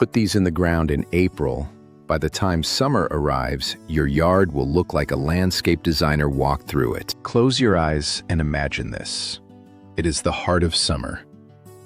Put these in the ground in April. By the time summer arrives, your yard will look like a landscape designer walked through it. Close your eyes and imagine this. It is the heart of summer.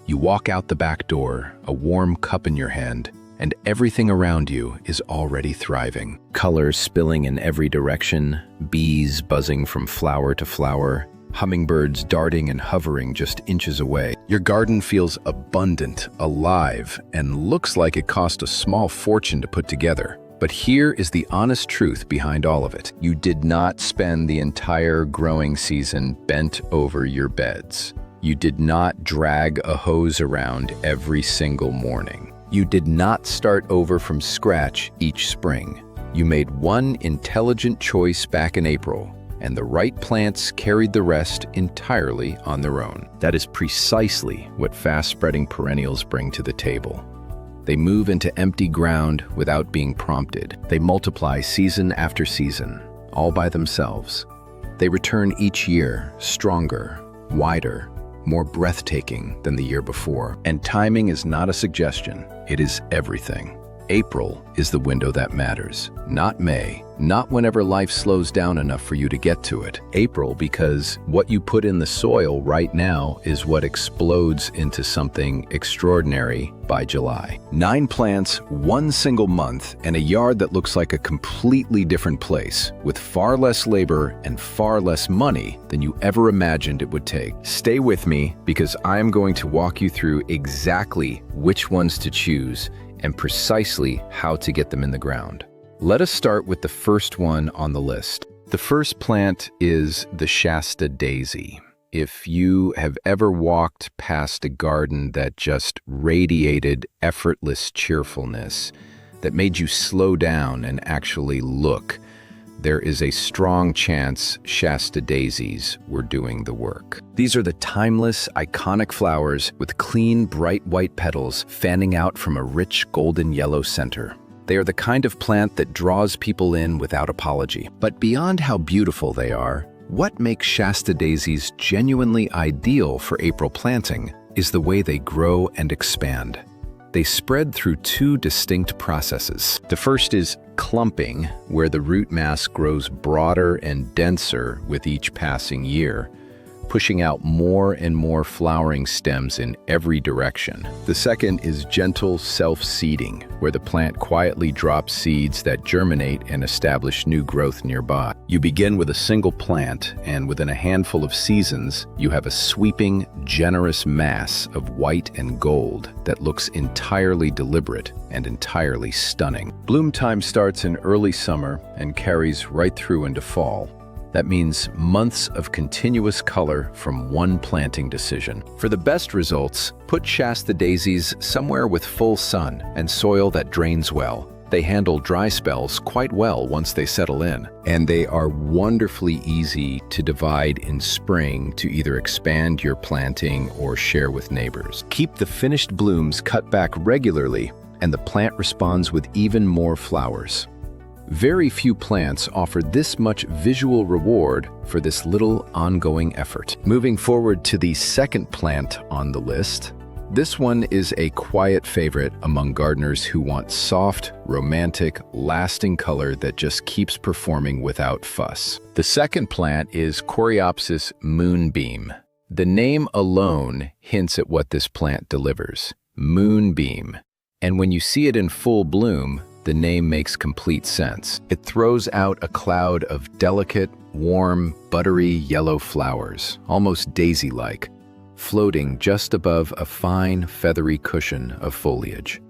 You walk out the back door, a warm cup in your hand, and everything around you is already thriving. Colors spilling in every direction, bees buzzing from flower to flower, hummingbirds darting and hovering just inches away. Your garden feels abundant, alive, and looks like it cost a small fortune to put together. But here is the honest truth behind all of it. You did not spend the entire growing season bent over your beds. You did not drag a hose around every single morning. You did not start over from scratch each spring. You made one intelligent choice back in April, and the right plants carried the rest entirely on their own. That is precisely what fast-spreading perennials bring to the table. They move into empty ground without being prompted. They multiply season after season, all by themselves. They return each year, stronger, wider, more breathtaking than the year before. And timing is not a suggestion, it is everything. April is the window that matters, not May, not whenever life slows down enough for you to get to it. April, because what you put in the soil right now is what explodes into something extraordinary by July. 9 plants, 1 single month, and a yard that looks like a completely different place, with far less labor and far less money than you ever imagined it would take. Stay with me, because I am going to walk you through exactly which ones to choose and precisely how to get them in the ground. Let us start with the first one on the list. The first plant is the Shasta Daisy. If you have ever walked past a garden that just radiated effortless cheerfulness, that made you slow down and actually look, there is a strong chance Shasta Daisies were doing the work. These are the timeless, iconic flowers with clean, bright white petals fanning out from a rich golden yellow center. They are the kind of plant that draws people in without apology. But beyond how beautiful they are, what makes Shasta Daisies genuinely ideal for April planting is the way they grow and expand. They spread through 2 distinct processes. The first is clumping, where the root mass grows broader and denser with each passing year, pushing out more and more flowering stems in every direction. The second is gentle self-seeding, where the plant quietly drops seeds that germinate and establish new growth nearby. You begin with a single plant, and within a handful of seasons, you have a sweeping, generous mass of white and gold that looks entirely deliberate and entirely stunning. Bloom time starts in early summer and carries right through into fall. That means months of continuous color from one planting decision. For the best results, put Shasta Daisies somewhere with full sun and soil that drains well. They handle dry spells quite well once they settle in, and they are wonderfully easy to divide in spring to either expand your planting or share with neighbors. Keep the finished blooms cut back regularly, and the plant responds with even more flowers. Very few plants offer this much visual reward for this little ongoing effort. Moving forward to the second plant on the list, this one is a quiet favorite among gardeners who want soft, romantic, lasting color that just keeps performing without fuss. The second plant is Coreopsis Moonbeam. The name alone hints at what this plant delivers: moonbeam. And when you see it in full bloom, the name makes complete sense. It throws out a cloud of delicate, warm, buttery yellow flowers, almost daisy-like, floating just above a fine, feathery cushion of foliage.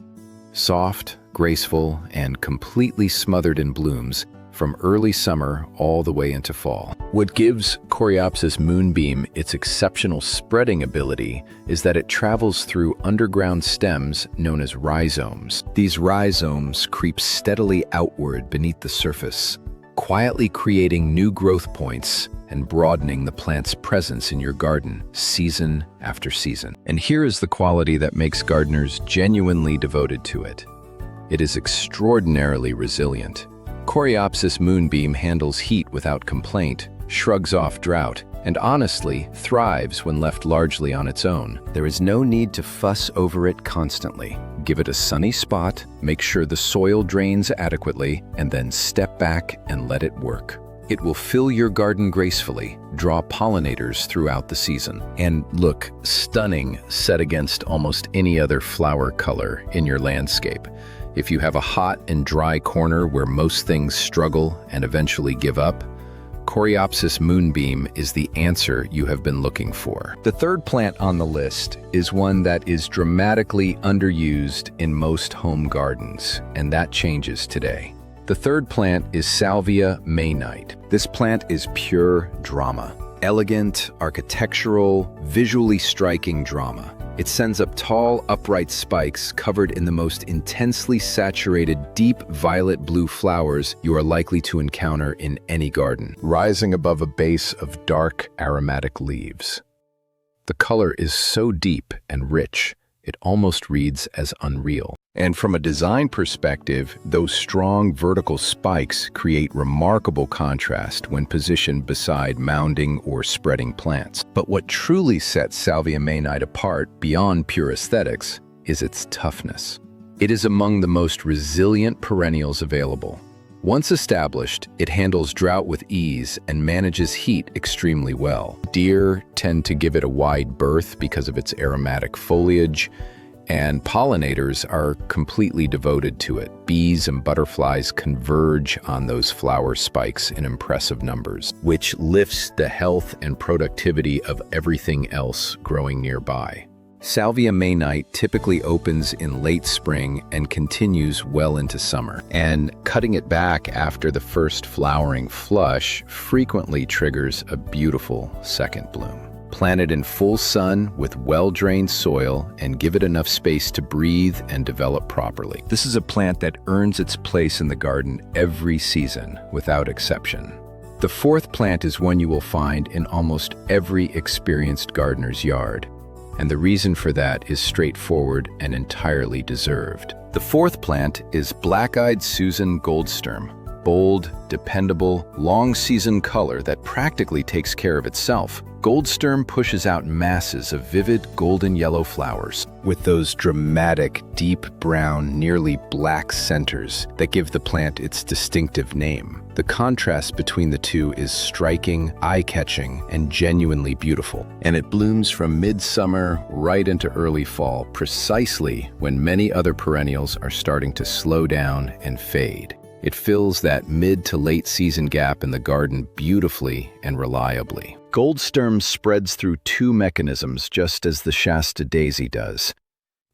Soft, graceful, and completely smothered in blooms from early summer all the way into fall. What gives Coreopsis Moonbeam its exceptional spreading ability is that it travels through underground stems known as rhizomes. These rhizomes creep steadily outward beneath the surface, quietly creating new growth points and broadening the plant's presence in your garden season after season. And here is the quality that makes gardeners genuinely devoted to it. It is extraordinarily resilient. Coreopsis Moonbeam handles heat without complaint, shrugs off drought, and honestly thrives when left largely on its own. There is no need to fuss over it constantly. Give it a sunny spot, make sure the soil drains adequately, and then step back and let it work. It will fill your garden gracefully, draw pollinators throughout the season, and look stunning set against almost any other flower color in your landscape. If you have a hot and dry corner where most things struggle and eventually give up, Coreopsis Moonbeam is the answer you have been looking for. The third plant on the list is one that is dramatically underused in most home gardens, and that changes today. The third plant is Salvia May Night. This plant is pure drama. Elegant, architectural, visually striking drama. It sends up tall, upright spikes covered in the most intensely saturated, deep violet-blue flowers you are likely to encounter in any garden, rising above a base of dark, aromatic leaves. The color is so deep and rich, it almost reads as unreal. And from a design perspective, those strong vertical spikes create remarkable contrast when positioned beside mounding or spreading plants. But what truly sets Salvia May Night apart beyond pure aesthetics is its toughness. It is among the most resilient perennials available. Once established, it handles drought with ease and manages heat extremely well. Deer tend to give it a wide berth because of its aromatic foliage, and pollinators are completely devoted to it. Bees and butterflies converge on those flower spikes in impressive numbers, which lifts the health and productivity of everything else growing nearby. Salvia May Night typically opens in late spring and continues well into summer, and cutting it back after the first flowering flush frequently triggers a beautiful second bloom. Plant it in full sun with well-drained soil and give it enough space to breathe and develop properly. This is a plant that earns its place in the garden every season, without exception. The fourth plant is one you will find in almost every experienced gardener's yard, and the reason for that is straightforward and entirely deserved. The fourth plant is Black-Eyed Susan Goldsturm. Bold, dependable, long-season color that practically takes care of itself. Goldsturm pushes out masses of vivid golden yellow flowers with those dramatic, deep brown, nearly black centers that give the plant its distinctive name. The contrast between the two is striking, eye-catching, and genuinely beautiful. And it blooms from midsummer right into early fall, precisely when many other perennials are starting to slow down and fade. It fills that mid to late season gap in the garden beautifully and reliably. Goldsturm spreads through two mechanisms just as the Shasta Daisy does.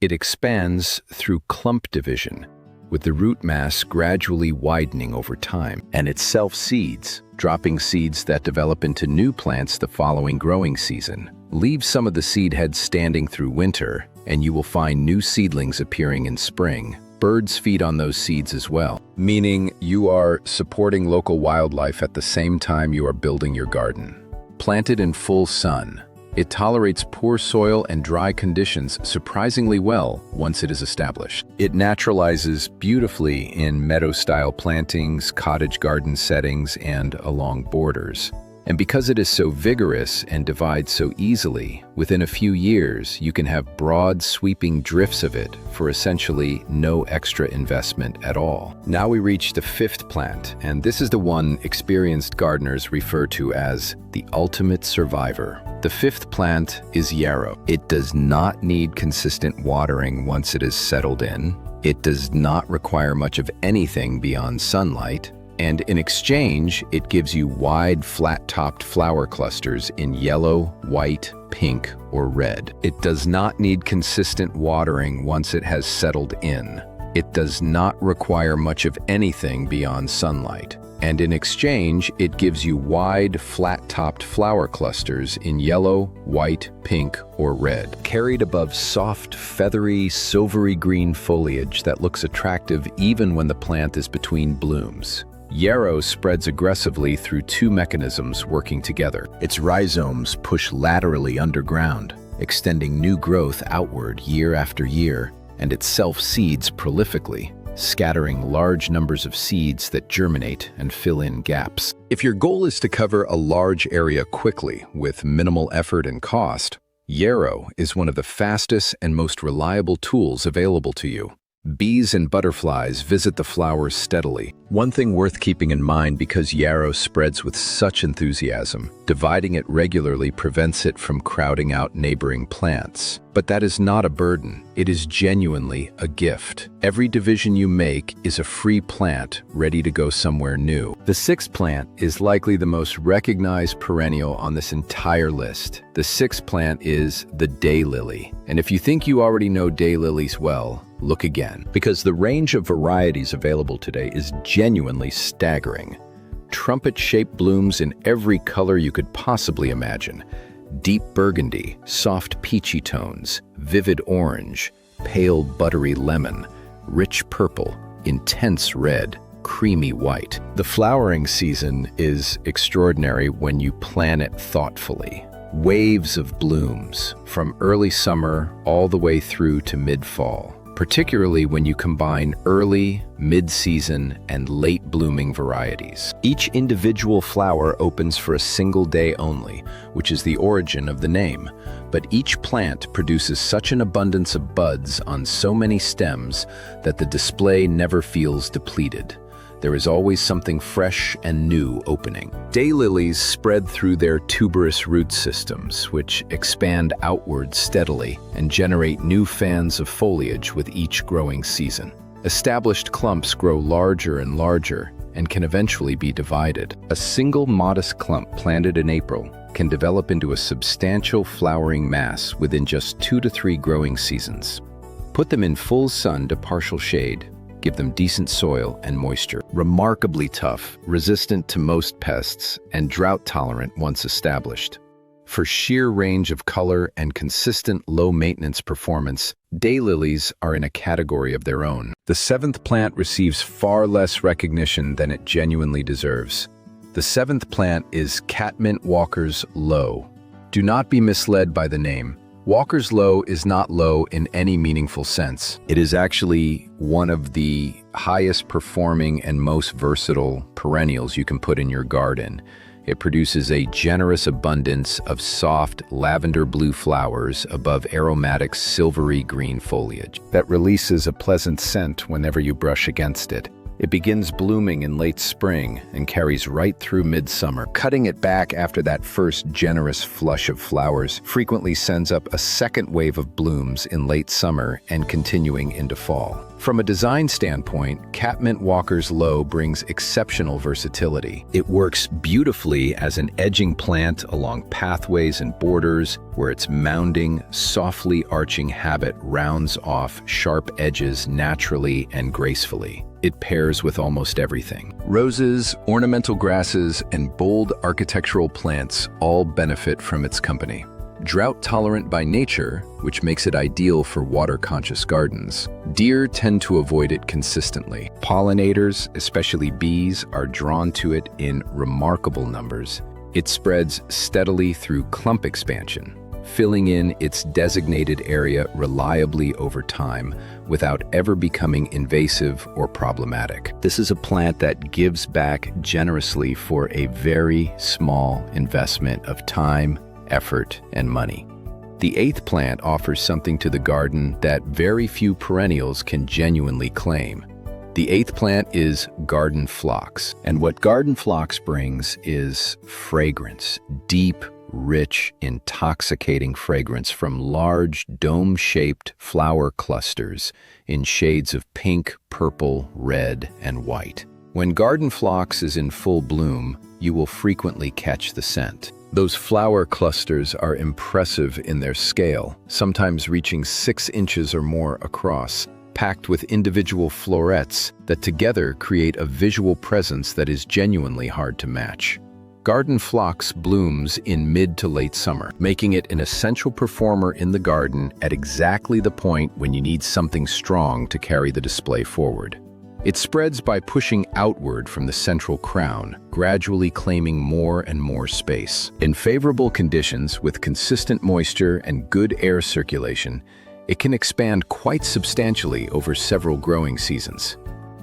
It expands through clump division, with the root mass gradually widening over time, and it self-seeds, dropping seeds that develop into new plants the following growing season. Leave some of the seed heads standing through winter, and you will find new seedlings appearing in spring. Birds feed on those seeds as well, meaning you are supporting local wildlife at the same time you are building your garden. Planted in full sun, it tolerates poor soil and dry conditions surprisingly well once it is established. It naturalizes beautifully in meadow-style plantings, cottage garden settings, and along borders. And because it is so vigorous and divides so easily, within a few years you can have broad, sweeping drifts of it for essentially no extra investment at all. Now we reach the fifth plant, and this is the one experienced gardeners refer to as the ultimate survivor. The fifth plant is Yarrow. It does not need consistent watering once it is settled in. It does not require much of anything beyond sunlight. And in exchange, it gives you wide, flat-topped flower clusters in yellow, white, pink, or red. It does not need consistent watering once it has settled in. It does not require much of anything beyond sunlight. And in exchange, it gives you wide, flat-topped flower clusters in yellow, white, pink, or red, carried above soft, feathery, silvery green foliage that looks attractive even when the plant is between blooms. Yarrow spreads aggressively through two mechanisms working together. Its rhizomes push laterally underground, extending new growth outward year after year, and it self-seeds prolifically, scattering large numbers of seeds that germinate and fill in gaps. If your goal is to cover a large area quickly with minimal effort and cost, Yarrow is one of the fastest and most reliable tools available to you. Bees and butterflies visit the flowers steadily. One thing worth keeping in mind, because yarrow spreads with such enthusiasm, dividing it regularly prevents it from crowding out neighboring plants. But that is not a burden. It is genuinely a gift. Every division you make is a free plant ready to go somewhere new. The sixth plant is likely the most recognized perennial on this entire list. The sixth plant is the daylily. And if you think you already know daylilies well, look again, because the range of varieties available today is genuinely staggering. Trumpet-shaped blooms in every color you could possibly imagine. Deep burgundy, soft peachy tones, vivid orange, pale buttery lemon, rich purple, intense red, creamy white. The flowering season is extraordinary when you plan it thoughtfully. Waves of blooms, from early summer all the way through to mid-fall, particularly when you combine early, mid-season, and late-blooming varieties. Each individual flower opens for a single day only, which is the origin of the name, but each plant produces such an abundance of buds on so many stems that the display never feels depleted. There is always something fresh and new opening. Daylilies spread through their tuberous root systems, which expand outward steadily and generate new fans of foliage with each growing season. Established clumps grow larger and larger and can eventually be divided. A single modest clump planted in April can develop into a substantial flowering mass within just 2 to 3 growing seasons. Put them in full sun to partial shade. Give them decent soil and moisture. Remarkably tough, resistant to most pests, and drought-tolerant once established. For sheer range of color and consistent low-maintenance performance, daylilies are in a category of their own. The seventh plant receives far less recognition than it genuinely deserves. The seventh plant is Catmint Walker's Low. Do not be misled by the name. Walker's Low is not low in any meaningful sense. It is actually one of the highest performing and most versatile perennials you can put in your garden. It produces a generous abundance of soft lavender blue flowers above aromatic silvery green foliage that releases a pleasant scent whenever you brush against it. It begins blooming in late spring and carries right through midsummer. Cutting it back after that first generous flush of flowers frequently sends up a second wave of blooms in late summer and continuing into fall. From a design standpoint, Catmint Walker's Low brings exceptional versatility. It works beautifully as an edging plant along pathways and borders, where its mounding, softly arching habit rounds off sharp edges naturally and gracefully. It pairs with almost everything. Roses, ornamental grasses, and bold architectural plants all benefit from its company. Drought-tolerant by nature, which makes it ideal for water-conscious gardens, deer tend to avoid it consistently. Pollinators, especially bees, are drawn to it in remarkable numbers. It spreads steadily through clump expansion, filling in its designated area reliably over time without ever becoming invasive or problematic. This is a plant that gives back generously for a very small investment of time, effort, and money. The eighth plant offers something to the garden that very few perennials can genuinely claim. The eighth plant is garden phlox, and what garden phlox brings is fragrance, deep, rich, intoxicating fragrance from large, dome-shaped flower clusters in shades of pink, purple, red, and white. When garden phlox is in full bloom, you will frequently catch the scent. Those flower clusters are impressive in their scale, sometimes reaching 6 inches or more across, packed with individual florets that together create a visual presence that is genuinely hard to match. Garden phlox blooms in mid to late summer, making it an essential performer in the garden at exactly the point when you need something strong to carry the display forward. It spreads by pushing outward from the central crown, gradually claiming more and more space. In favorable conditions, with consistent moisture and good air circulation, it can expand quite substantially over several growing seasons.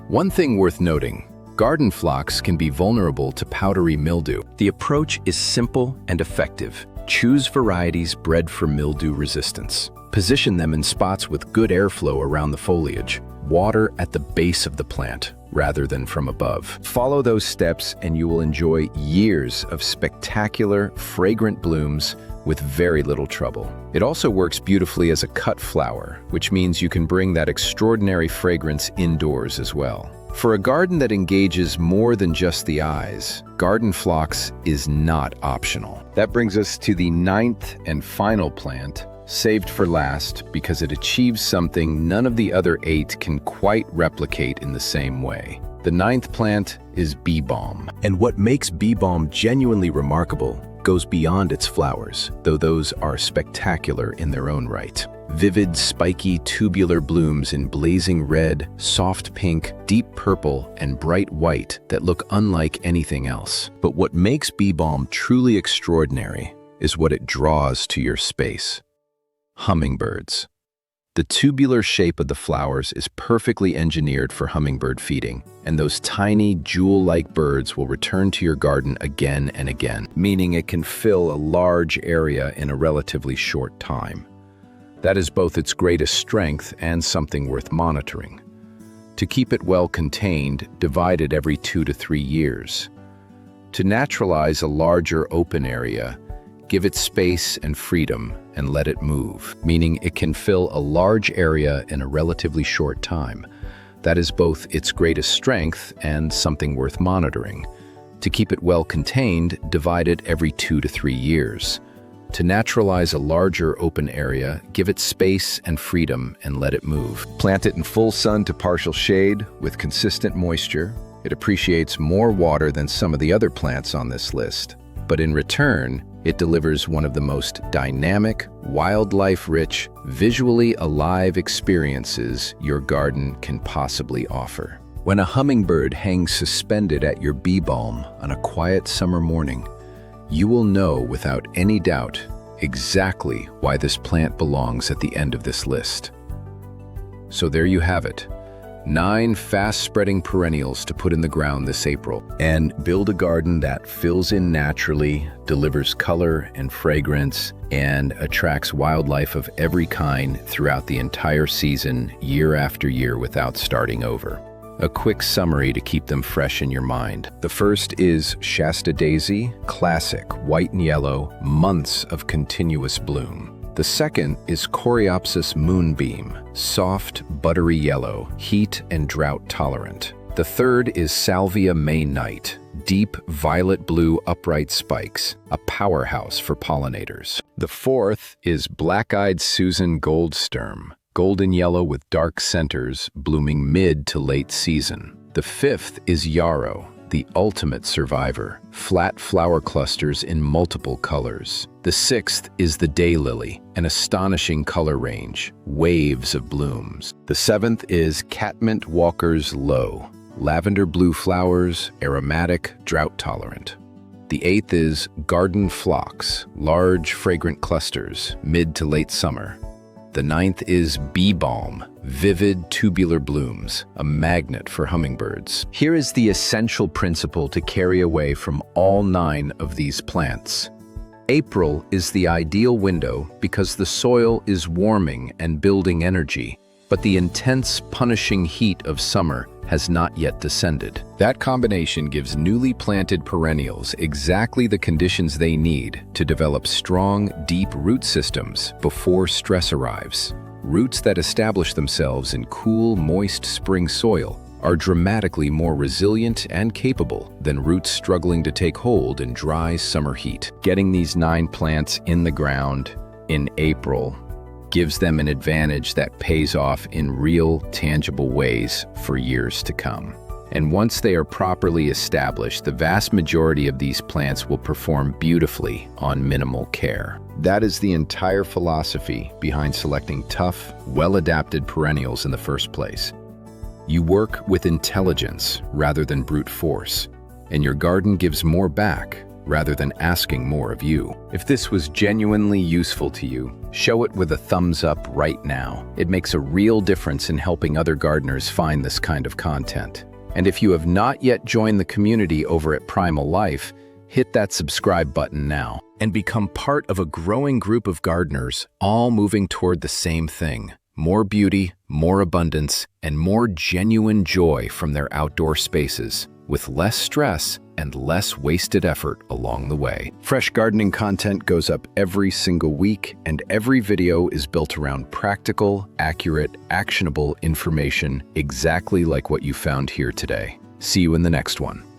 One thing worth noting: garden phlox can be vulnerable to powdery mildew. The approach is simple and effective. Choose varieties bred for mildew resistance. Position them in spots with good airflow around the foliage. Water at the base of the plant rather than from above. Follow those steps and you will enjoy years of spectacular, fragrant blooms with very little trouble. It also works beautifully as a cut flower, which means you can bring that extraordinary fragrance indoors as well. For a garden that engages more than just the eyes, garden phlox is not optional. That brings us to the 9th and final plant, saved for last because it achieves something none of the other 8 can quite replicate in the same way. The 9th plant is bee balm. And what makes bee balm genuinely remarkable goes beyond its flowers, though those are spectacular in their own right. Vivid, spiky, tubular blooms in blazing red, soft pink, deep purple, and bright white that look unlike anything else. But what makes bee balm truly extraordinary is what it draws to your space. Hummingbirds. The tubular shape of the flowers is perfectly engineered for hummingbird feeding, and those tiny, jewel-like birds will return to your garden again and again, meaning it can fill a large area in a relatively short time. That is both its greatest strength and something worth monitoring. To keep it well contained, divide it every 2 to 3 years. To naturalize a larger open area, give it space and freedom and let it move, meaning it can fill a large area in a relatively short time. That is both its greatest strength and something worth monitoring. To keep it well contained, divide it every 2 to 3 years. To naturalize a larger open area, give it space and freedom and let it move. Plant it in full sun to partial shade with consistent moisture. It appreciates more water than some of the other plants on this list, but in return, it delivers one of the most dynamic, wildlife-rich, visually alive experiences your garden can possibly offer. When a hummingbird hangs suspended at your bee balm on a quiet summer morning, you will know without any doubt exactly why this plant belongs at the end of this list. So there you have it. 9 fast-spreading perennials to put in the ground this April and build a garden that fills in naturally, delivers color and fragrance, and attracts wildlife of every kind throughout the entire season, year after year, without starting over. A quick summary to keep them fresh in your mind. The first is Shasta Daisy, classic, white and yellow, months of continuous bloom. The second is Coreopsis Moonbeam, soft, buttery yellow, heat and drought tolerant. The third is Salvia May Night, deep violet blue upright spikes, a powerhouse for pollinators. The fourth is Black-Eyed Susan Goldsturm, golden yellow with dark centers, blooming mid to late season. The fifth is Yarrow, the ultimate survivor, flat flower clusters in multiple colors. The sixth is the Daylily, an astonishing color range, waves of blooms. The seventh is Catmint Walker's Low, lavender blue flowers, aromatic, drought tolerant. The eighth is Garden Phlox, large fragrant clusters, mid to late summer. The ninth is Bee Balm, vivid tubular blooms, a magnet for hummingbirds. Here is the essential principle to carry away from all 9 of these plants. April is the ideal window because the soil is warming and building energy, but the intense, punishing heat of summer has not yet descended. That combination gives newly planted perennials exactly the conditions they need to develop strong, deep root systems before stress arrives. Roots that establish themselves in cool, moist spring soil are dramatically more resilient and capable than roots struggling to take hold in dry summer heat. Getting these 9 plants in the ground in April gives them an advantage that pays off in real, tangible ways for years to come. And once they are properly established, the vast majority of these plants will perform beautifully on minimal care. That is the entire philosophy behind selecting tough, well-adapted perennials in the first place. You work with intelligence rather than brute force, and your garden gives more back rather than asking more of you. If this was genuinely useful to you, show it with a thumbs up right now. It makes a real difference in helping other gardeners find this kind of content. And if you have not yet joined the community over at Primal Life, Hit that subscribe button now and become part of a growing group of gardeners, all moving toward the same thing: more beauty, more abundance, and more genuine joy from their outdoor spaces, with less stress and less wasted effort along the way. Fresh gardening content goes up every single week, and every video is built around practical, accurate, actionable information, exactly like what you found here today. See you in the next one.